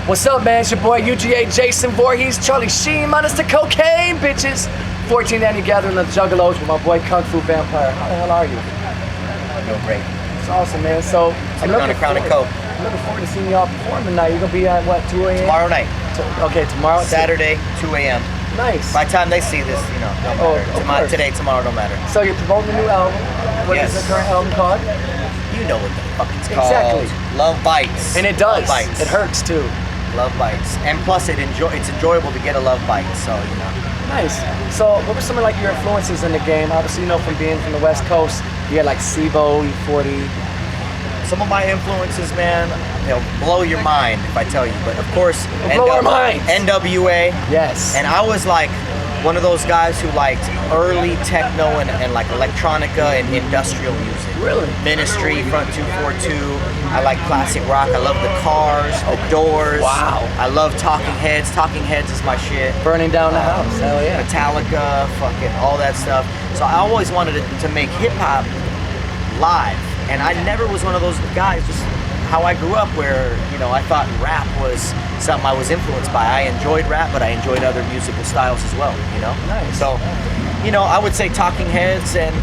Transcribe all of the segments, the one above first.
What's up, man? It's your boy UGA Jason Voorhees, Charlie Sheen, minus the cocaine, bitches. 14th annual gathering of the Juggalos with my boy Kungfu Vampire. How the hell are you? I'm doing great. It's awesome, man. So I'm looking on a Crown and Coke. I'm looking forward to seeing y'all perform tonight. You're gonna be at what, 2 a.m.? Tomorrow night. Okay, tomorrow. Saturday, 2 a.m. Nice. By the time they see this, you know, don't matter. Today, tomorrow, don't matter. So you're promoting the new album. What is the current album called? You know what the fuck it's called. Exactly. Love Bites. And it does. Love Bites. It hurts too. Love Bites. And plus, it's enjoyable to get a love bite, so, you know. Nice. So what were some of like your influences in the game? Obviously, you know, from being from the West Coast, you had like SIBO, E40. Some of my influences, man, they'll blow your mind if I tell you. But of course, blow our minds. NWA. Yes. And I was like one of those guys who liked early techno and like electronica and industrial music. Really? Ministry, Front 242. I like classic rock. I love the Cars, the Doors. Wow. I love Talking Heads. Talking Heads is my shit. Burning down the house. Hell yeah. Metallica, fucking all that stuff. So I always wanted to make hip hop live. And I never was one of those guys, just how I grew up, where, you know, I thought rap was something I was influenced by. I enjoyed rap, but I enjoyed other musical styles as well, you know? Nice. So, you know, I would say Talking Heads and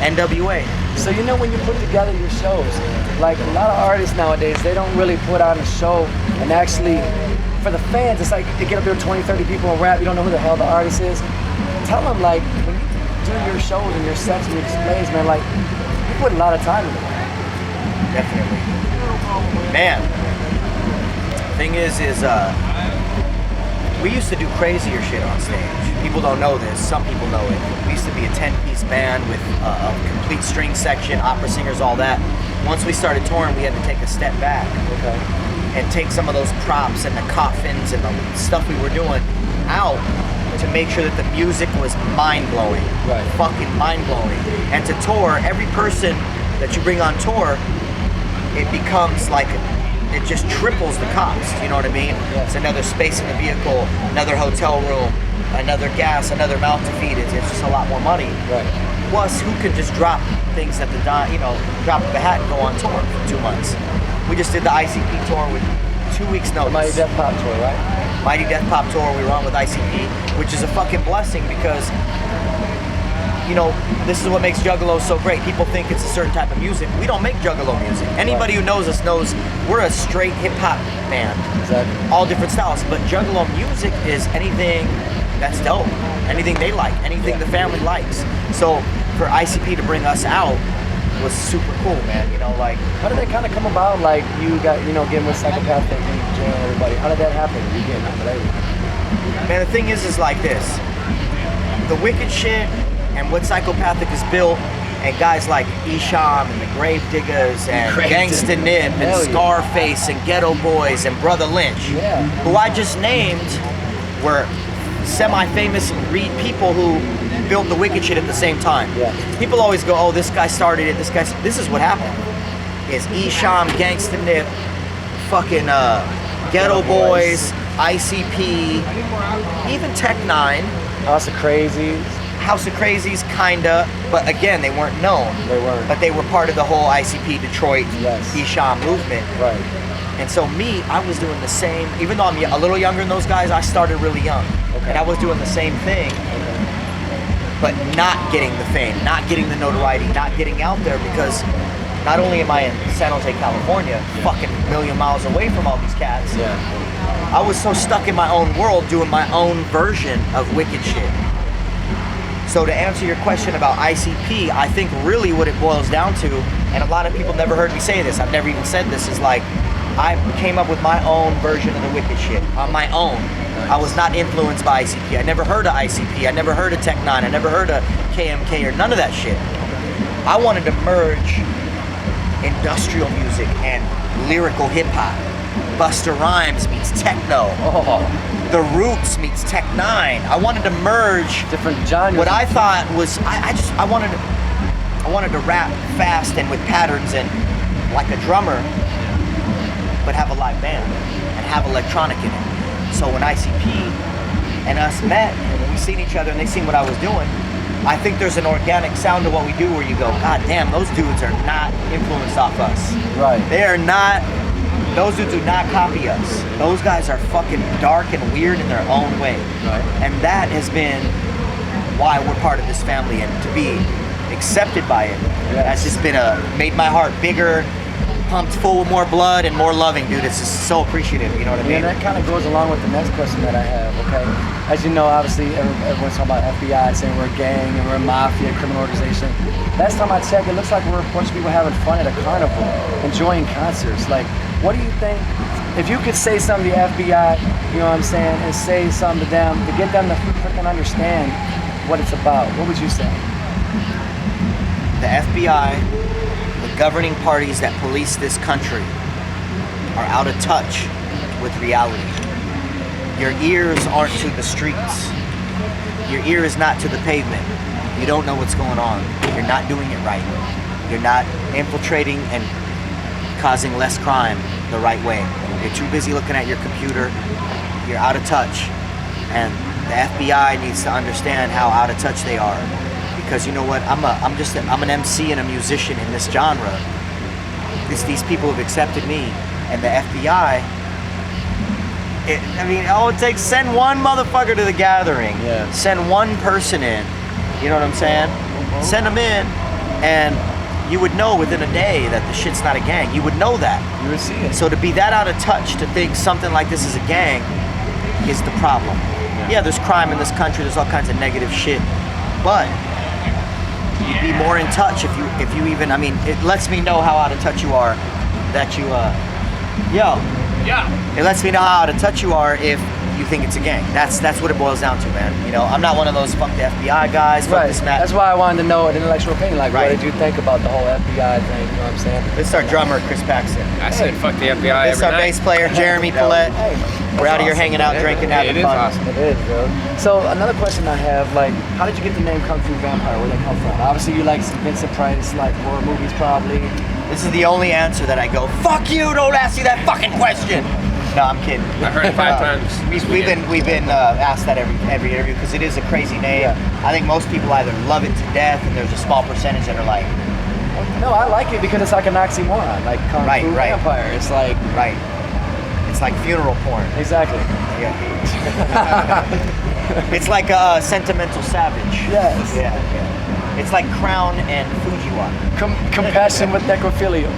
NWA. So, you know, when you put together your shows, like a lot of artists nowadays, they don't really put on a show and actually, for the fans, it's like they get up there 20, 30 people and rap, you don't know who the hell the artist is. Tell them, like, when you do your shows and your sets and your displays, man, like, you put a lot of time into it. Definitely. Man, thing is we used to do crazier shit on stage. People don't know this, some people know it. We used to be a 10-piece band with a complete string section, opera singers, all that. Once we started touring, we had to take a step back and take some of those props and the coffins and the stuff we were doing out to make sure that the music was mind-blowing. Right. Fucking mind-blowing. And to tour, every person that you bring on tour, it becomes like, it just triples the cost, you know what I mean? Yeah. It's another space in the vehicle, another hotel room, another gas, another mouth to feed it. It's just a lot more money. Right. Plus, who could just drop things at the drop of a hat and go on tour for 2 months? We just did the ICP tour with 2 weeks notice. Mighty Death Pop tour, right? Mighty Death Pop tour, we were on with ICP, which is a fucking blessing because, you know, this is what makes Juggalo so great. People think it's a certain type of music. We don't make Juggalo music. Anybody who knows us knows we're a straight hip-hop band. Exactly. All different styles. But Juggalo music is anything that's dope. Anything they like. Anything the family likes. So for ICP to bring us out was super cool, man. You know, like... How did that kind of come about? Like, you got, you know, getting with Psychopathic and Jay and everybody. How did that happen? You getting out of Man, the thing is like this. The Wicked shit and what Psychopathic is built, and guys like Esham and the Grave Diggers and Gangsta Nip and Scarface and Ghetto Boys and Brother Lynch, who I just named, were semi-famous people who built the Wicked shit at the same time. Yeah. People always go, oh, this guy started it, this is what happened. Is Esham, Gangsta Nip, fucking Ghetto Boys, ICP, even Tech 9. House of Crazies. House of Crazies, kinda, but again, they weren't known. They weren't. But they were part of the whole ICP Detroit Esham movement. Right. And so me, I was doing the same, even though I'm a little younger than those guys, I started really young. Okay. And I was doing the same thing, but not getting the fame, not getting the notoriety, not getting out there, because not only am I in San Jose, California, fucking a million miles away from all these cats, I was so stuck in my own world doing my own version of Wicked shit. So to answer your question about ICP, I think really what it boils down to, and a lot of people never heard me say this, I've never even said this, is like, I came up with my own version of the Wicked shit, on my own. Nice. I was not influenced by ICP. I never heard of ICP, I never heard of Tech 9, I never heard of KMK or none of that shit. I wanted to merge industrial music and lyrical hip hop. Busta Rhymes meets techno. The Roots meets Tech 9. I wanted to merge different genres. What I thought was, I wanted to rap fast and with patterns and like a drummer, but have a live band and have electronic in it. So when ICP and us met, and when we seen each other and they seen what I was doing, I think there's an organic sound to what we do where you go, God damn, those dudes are not influenced off us. Right. They are not those dudes do not copy us. Those guys are fucking dark and weird in their own way. Right. And that has been why we're part of this family, and to be accepted by it has just been made my heart bigger, pumped full with more blood and more loving, dude. It's just so appreciative, you know what I mean? And that kind of goes along with the next question that I have, okay? As you know, obviously, everyone's talking about FBI, saying we're a gang and we're a mafia, criminal organization. Last time I checked, it looks like we're a bunch of people having fun at a carnival, enjoying concerts. Like, what do you think, if you could say something to the FBI, you know what I'm saying, and say something to them, to get them to freaking understand what it's about, what would you say? The FBI, the governing parties that police this country, are out of touch with reality. Your ears aren't to the streets. Your ear is not to the pavement. You don't know what's going on. You're not doing it right. You're not infiltrating and causing less crime the right way. You're too busy looking at your computer. You're out of touch. And the FBI needs to understand how out of touch they are. Because you know what? I'm an MC and a musician in this genre. These people have accepted me, and the FBI. All it takes, send one motherfucker to the gathering. Yeah. Send one person in. You know what I'm saying? Send them in, and you would know within a day that the shit's not a gang. You would know that. You would see it. So to be that out of touch, to think something like this is a gang, is the problem. Yeah, there's crime in this country. There's all kinds of negative shit, but you'd be more in touch if you even. I mean, it lets me know how out of touch you are. That you, It lets me know how out of touch you are if you think it's a gang. That's what it boils down to, man. You know, I'm not one of those fuck the FBI guys. Fuck this and that. That's why I wanted to know an intellectual opinion. Like, Right. what did you think about the whole FBI thing? You know what I'm saying? This is our drummer, Chris Paxton. I said fuck the FBI This is every our night. bass player, Jeremy Paulette. Hey, We're out here awesome. hanging out, drinking, having It is fun. awesome. It is, bro. So another question I have, like, how did you get the name Kungfu Vampire? Where did it come from? Obviously, you like some Vincent Price, like horror movies, probably. This is the only answer that I go, fuck you, don't ask me that fucking question. No, I'm kidding. I heard it 5 times. We've been asked that every interview because it is a crazy name. Yeah. I think most people either love it to death, and there's a small percentage that are like, No, I like it because it's like an oxymoron, like Kung Right, Fu right. Vampire. It's like, right. It's like funeral porn. exactly. Yeah. It's like a sentimental savage. Yes. Yeah. It's like Crown and Fujiwara. Compassion with necrophilia.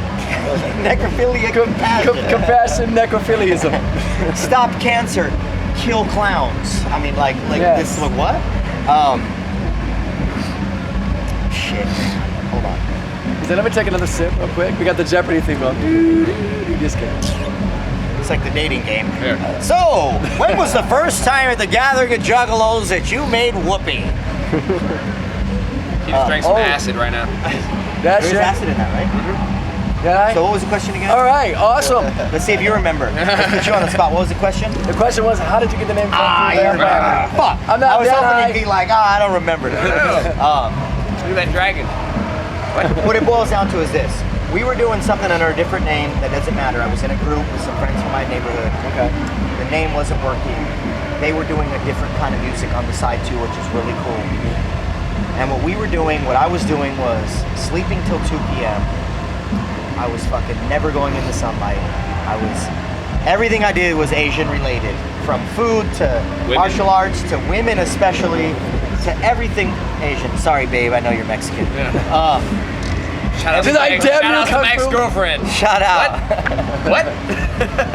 Necrophilia compassion. Compassion, necrophiliism. Stop cancer, kill clowns. I mean, like Yes. this. Like what? Shit. Hold on. So let me take another sip real quick. We got the Jeopardy theme on. Just kidding. It's like the dating game. Here. So, when was the first time at the gathering of Juggalos that you made whoopee? He just drank some oh. acid right now. That's There's it. acid in that, right? Yeah. So what was the question again? All right, awesome. Let's see if you remember. Let's put you on the spot. What was the question? The question was, how did you get the name Kung Fu You're Vampire? fuck. I'm not I was that hoping high. you'd be like, I don't remember that. Look at that dragon. What it boils down to is this. We were doing something under a different name that doesn't matter. I was in a group with some friends from my neighborhood. Okay. The name wasn't working. They were doing a different kind of music on the side too, which is really cool. And what I was doing was sleeping till 2 p.m. I was fucking never going in the sunlight. Everything I did was Asian related. From food to Women. martial arts to women especially to everything Asian. Sorry babe, I know you're Mexican. Shout out Did to I my, damn shout you out to come my through? ex-girlfriend. Shout out. What?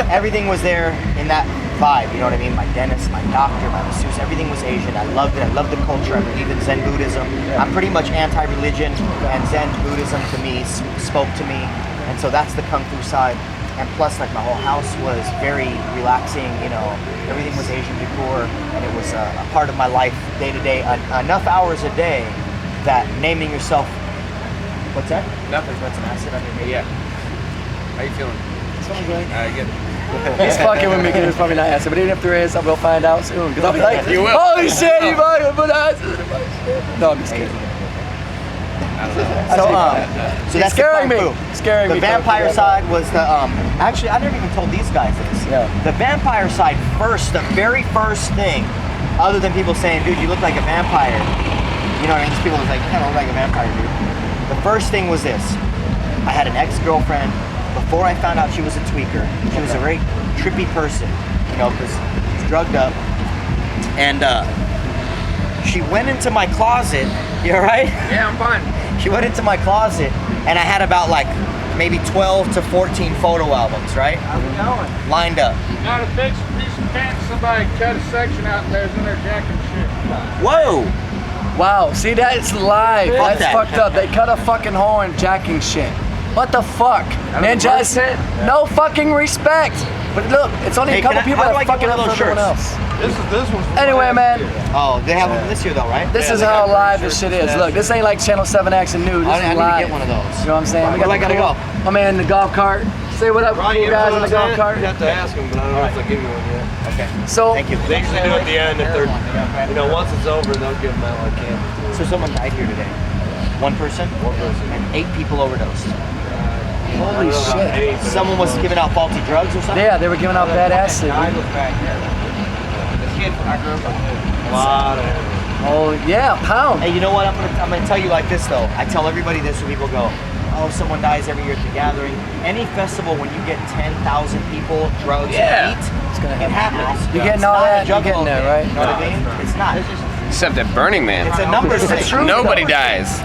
Everything was there in that vibe, you know what I mean? My dentist, my doctor, my masseuse, everything was Asian. I loved it. I loved the culture. I believe in Zen Buddhism. I'm pretty much anti-religion, and Zen Buddhism to me spoke to me. And so that's the Kung Fu side. And plus, like, my whole house was very relaxing, you know, everything was Asian decor, and it was a part of my life day to day, enough hours a day that naming yourself, what's that? Nothing. That's an acid on your head. Yeah. How you feeling? Good. He's fucking with me because it's probably not acid, but even if there is, we'll find out soon. Because I'll be like, You will. holy shit, you might have put acid in my shit. No, I'm just kidding. So that's scaring the me. Kung Fu. Scaring The me. vampire side was the actually I never even told these guys this. Yeah. The vampire side first, the very first thing, other than people saying, dude, you look like a vampire. You know what I mean? These people was like, you kind of look like a vampire, dude. The first thing was this. I had an ex-girlfriend before I found out she was a tweaker, she was a very trippy person, you know, because she's drugged up. And she went into my closet. You all right? Yeah, I'm fine. She went into my closet, and I had about like maybe 12 to 14 photo albums, right? How's it going? Lined up. Not a big piece of pants, somebody cut a section out and there's in their jacket shit. Whoa! Wow, see that's live. Fuck That's that. fucked up. They cut a fucking hole in jacking shit. What the fuck? Man, just no fucking respect. But look, it's only Hey, a couple can I- people how do that I get fucking one up of for those everyone shirts? else. This one's from Anyway, last man, year. Oh, they have them this year though, right? this is they how got live new this shit shirts is. and Look, this ain't like Channel 7 Action News. This I is need to live. get one of those. You know what I'm saying? Where do I gotta go? My man in the golf cart. Say what up, Right, cool you guys know in what the I'm golf saying? cart. You have to ask them, but I don't know if they'll give you one yet. Okay. So, Thank you. They usually do at the end if they're, you know, once it's over, they'll give them out like candy. So someone died here today. One person? One person. And 8 people overdosed. holy shit. Someone was giving out faulty drugs or something? Yeah, they were giving out bad acid. I look back here. The kid, I grew up with a lot of it. Oh yeah, pound. Hey, you know what? I'm gonna tell you like this though. I tell everybody this when people go, oh, someone dies every year at the gathering. Any festival when you get 10,000 people, drugs, Yeah. and eat, It's gonna it happens. You're getting It's all not a that, you're juggalo getting there, thing, right? You know what I mean? It's not. Except at Burning Man. It's a numbers thing. true. Nobody dies.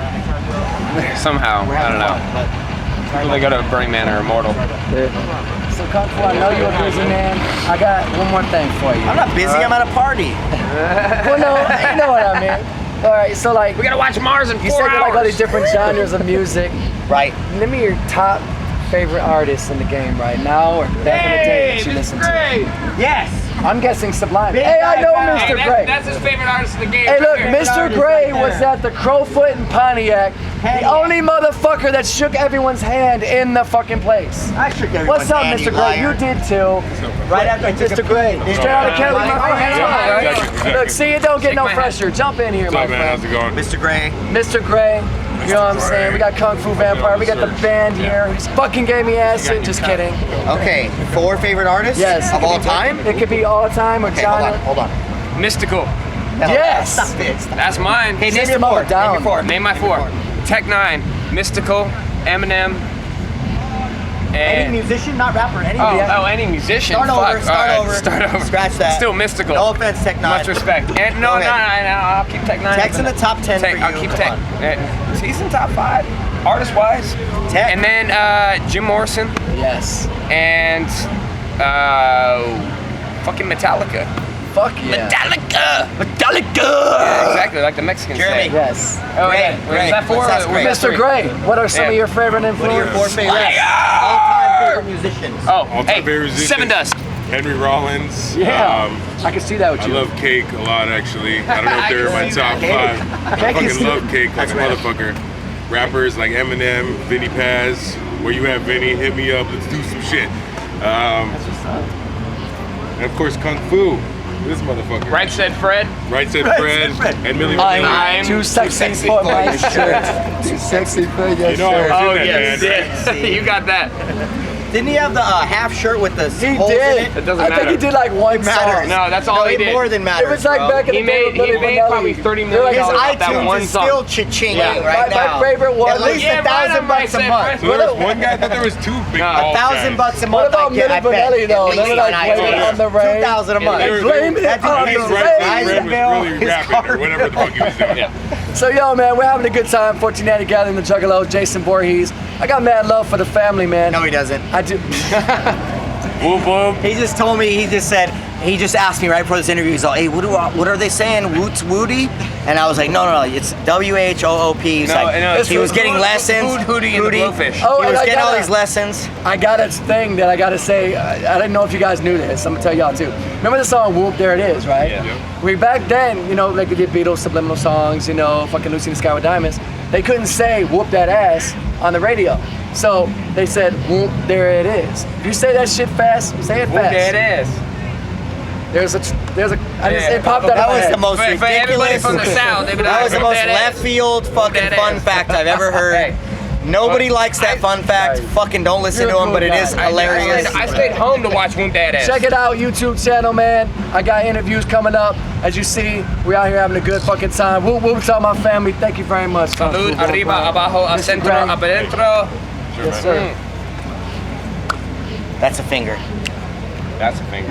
Somehow. We're I don't having know. fun, but People that go to Burning Man are immortal. So Kungfu, I know you're a busy man. I got one more thing for you. I'm not busy. I'm at a party. Well, no, you know what I mean. All right, so like We gotta watch Mars in 4 you said you like all hours. these different genres of music. Right. Name me your top favorite artists in the game right now or back in the day that you listened to. Yes. I'm guessing Sublime. Big Hey, I guy know fan. Mr. Gray. That's his favorite artist in the game. Hey, look, right here. Mr. artist Gray right was there. at the Crowfoot in Pontiac. Hell The yeah. only motherfucker that shook everyone's hand in the fucking place. I shook everyone's What's up, hand, Mr. you Gray? liar. You did too. Right after I took Mr. a Gray. picture. Straight out of Kelly, my friend. Exactly, Right? exactly. Look, see, it don't get Shake no my hand. fresher. Jump in here, What's my up, man? friend. How's it going? Mr. Gray. Mr. Gray. You know what I'm saying? We got Kungfu Vampire. We got the band here. He just fucking gave me acid. Just kidding. Okay, 4 favorite artists Yes. of all time? It could be all time or Okay, hold genre. on, hold on. Mystical. No, Yes. Stop it. Stop. That's mine. Hey, name System your of a 4. Down. Name your 4. Name my 4. Tech 9, Mystical, Eminem, Any and musician, not rapper, any any musician. Start Fuck. over, start All right, over. Start over. Scratch that. Still Mystical. No offense, Tech 9. Much respect. And no, Go no, ahead. no, I'll keep Tech 9. Tech's in the top 10 Tech, for you. I'll keep Come Tech. on. He's in top 5, artist-wise. Tech. And then Jim Morrison Yes. and fucking Metallica. Fuck yeah. Metallica. Yeah, exactly, like the Mexicans Jeremy. say. Yes. Oh, Great, yeah. great. Is that 4? That's or- great. that's Mr. 3? Gray, what are some Yeah. of your favorite What are your 4 influences? favorites? All-time favorite musicians. Oh, All-time hey, favorite musicians. Seven Dust. Henry Rollins. Yeah. I can see that with I you. love Cake a lot, actually. I don't know if they're in my top 5. I Cake is- fucking love Cake like That's a right. motherfucker. Rappers like Eminem, Vinny Paz. Where you at, Vinny? Hit me up. Let's do some shit. And of course, Kung Fu. This motherfucker. Right Said Fred. Right Said Fred. Fred. And Millie I'm Vanilli. too sexy for my shirt. Too sexy for your You know I was shirt. Oh, in that yes, band, right? you got that. Didn't he have the half shirt with the He holes in did. it? It doesn't I think matter. he did like one matters. song. No, that's all he it did. more than matters. It was like bro. back in He the day. made, with he Milli made Vanilli. probably $30 They're million like, His off that iTunes one is song. still cha-ching Yeah. right my now. favorite one At was- least Yeah, right on, $1,000 Right a Said month. Fred. So there was one guy, I thought there was 2 big No. bald $1,000 guys. a month. What about I get, I Milli bet. Vanilli, though? At They were least like on waiting iTunes. on the rain. $2,000 a month. Yeah, They were- Blame it That dude on pays the his Right rent. Said Fred was really His rapping car or whatever the fuck he was doing. Yeah. So yo, man, we're having a good time. 1490 Gathering, the Juggalo, Jason Voorhees. I got mad love for the family, man. No, he doesn't. I do. Whoop whoop. He just told me, he just asked me right before this interview, he's like, hey, what are they saying, Woots Woody? And I was like, no, it's WHOOP. He's like, he was getting lessons. Hootie and the Blowfish. Oh, He and was I getting all gotta- these lessons. I got a thing that I gotta say. I didn't know if you guys knew this. I'm gonna tell y'all too. Remember the song "Whoop"? There it is, right? Yeah. We back then, you know, like they did Beatles subliminal songs, you know, fucking Lucy in the Sky with Diamonds. They couldn't say "whoop that ass" on the radio, so they said "Whoop, there it is." If you say that shit fast, say it Whoop fast. that ass. There's a. I just, Yeah. it popped out That of my was head. the most For everybody ridiculous. from the South, they be That like, was the "Whoop most that ass." left field fucking that fun ass. fact I've ever heard. Hey. Nobody likes that fun fact. Right. Fucking don't listen You're to a him, cool but it guy. is I hilarious. stayed home to watch Whoop That Ass. Check it out, YouTube channel, man. I got interviews coming up. As you see, we're out here having a good fucking time. Whoop whoop to all my family. Thank you very much. Salud, Kung Fu arriba, Vampire. abajo, al Mr. centro, Gray. adentro. Yes, sir. That's a finger. That's a finger.